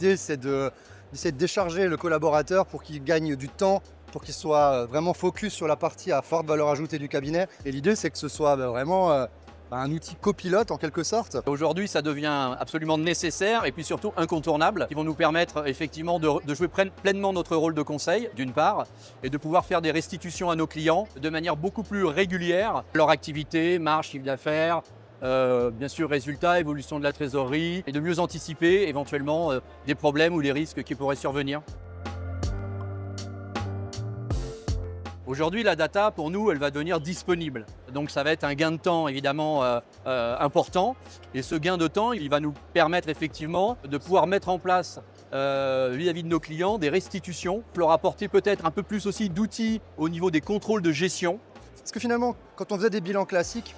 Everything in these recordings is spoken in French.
l'idée, c'est d'essayer de décharger le collaborateur pour qu'il gagne du temps, pour qu'il soit vraiment focus sur la partie à forte valeur ajoutée du cabinet. Et l'idée, c'est que ce soit vraiment un outil copilote en quelque sorte. Aujourd'hui, ça devient absolument nécessaire et puis surtout incontournable, qui vont nous permettre effectivement de jouer pleinement notre rôle de conseil, d'une part, et de pouvoir faire des restitutions à nos clients de manière beaucoup plus régulière. Leur activité, marge, chiffre d'affaires, bien sûr résultats, évolution de la trésorerie, et de mieux anticiper éventuellement des problèmes ou les risques qui pourraient survenir. Aujourd'hui, la data, pour nous, elle va devenir disponible. Donc ça va être un gain de temps évidemment important. Et ce gain de temps, il va nous permettre effectivement de pouvoir mettre en place vis-à-vis de nos clients des restitutions, leur apporter peut-être un peu plus aussi d'outils au niveau des contrôles de gestion. Parce que finalement, quand on faisait des bilans classiques,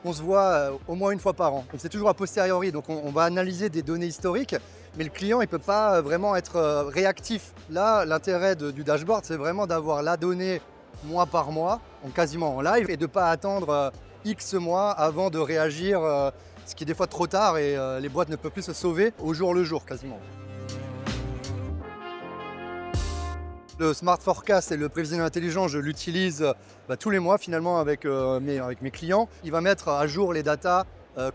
on se voit au moins une fois par an. C'est toujours a posteriori, donc on va analyser des données historiques, mais le client il ne peut pas vraiment être réactif. Là, l'intérêt du dashboard, c'est vraiment d'avoir la donnée mois par mois, quasiment en live, et de ne pas attendre X mois avant de réagir, ce qui est des fois trop tard et les boîtes ne peuvent plus se sauver au jour le jour quasiment. Le Smart Forecast et le prévisionnel intelligent, je l'utilise tous les mois finalement avec mes clients. Il va mettre à jour les datas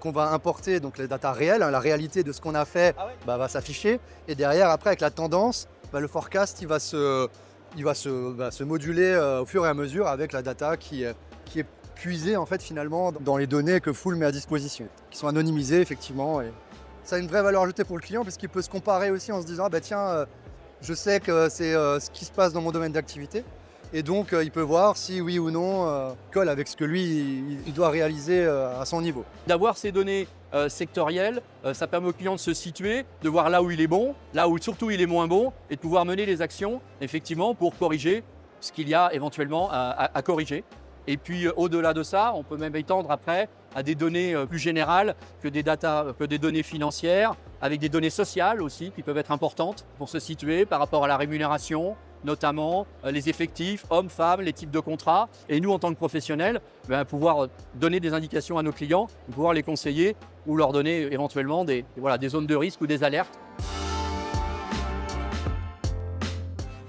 qu'on va importer, donc les datas réelles, la réalité de ce qu'on a fait va s'afficher. Et derrière, après, avec la tendance, le forecast il va se moduler au fur et à mesure avec la data qui est puisée en fait finalement dans les données que Fool met à disposition, qui sont anonymisées effectivement. Et ça a une vraie valeur ajoutée pour le client puisqu'il peut se comparer aussi en se disant tiens, je sais que c'est ce qui se passe dans mon domaine d'activité et donc il peut voir si oui ou non colle avec ce que lui il doit réaliser à son niveau. D'avoir ces données sectorielles, ça permet au client de se situer, de voir là où il est bon, là où surtout il est moins bon et de pouvoir mener les actions effectivement pour corriger ce qu'il y a éventuellement à corriger. Et puis au-delà de ça, on peut même étendre après à des données plus générales que des données financières, avec des données sociales aussi qui peuvent être importantes pour se situer par rapport à la rémunération, notamment les effectifs, hommes, femmes, les types de contrats. Et nous, en tant que professionnels, pouvoir donner des indications à nos clients, pouvoir les conseiller ou leur donner éventuellement des zones de risque ou des alertes.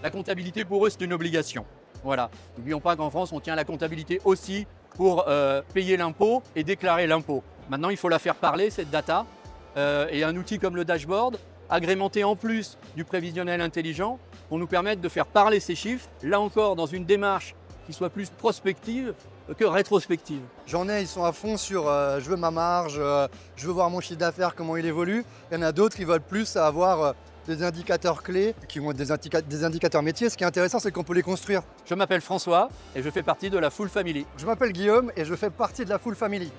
La comptabilité, pour eux, c'est une obligation. Voilà. N'oublions pas qu'en France, on tient la comptabilité aussi pour payer l'impôt et déclarer l'impôt. Maintenant, il faut la faire parler, cette data. Et un outil comme le dashboard, agrémenté en plus du prévisionnel intelligent, pour nous permettre de faire parler ces chiffres, là encore dans une démarche qui soit plus prospective que rétrospective. J'en ai, ils sont à fond sur je veux ma marge, je veux voir mon chiffre d'affaires, comment il évolue. Il y en a d'autres qui veulent plus avoir des indicateurs clés, qui vont être des indicateurs métiers. Ce qui est intéressant, c'est qu'on peut les construire. Je m'appelle François et je fais partie de la Fool Family. Je m'appelle Guillaume et je fais partie de la Fool Family.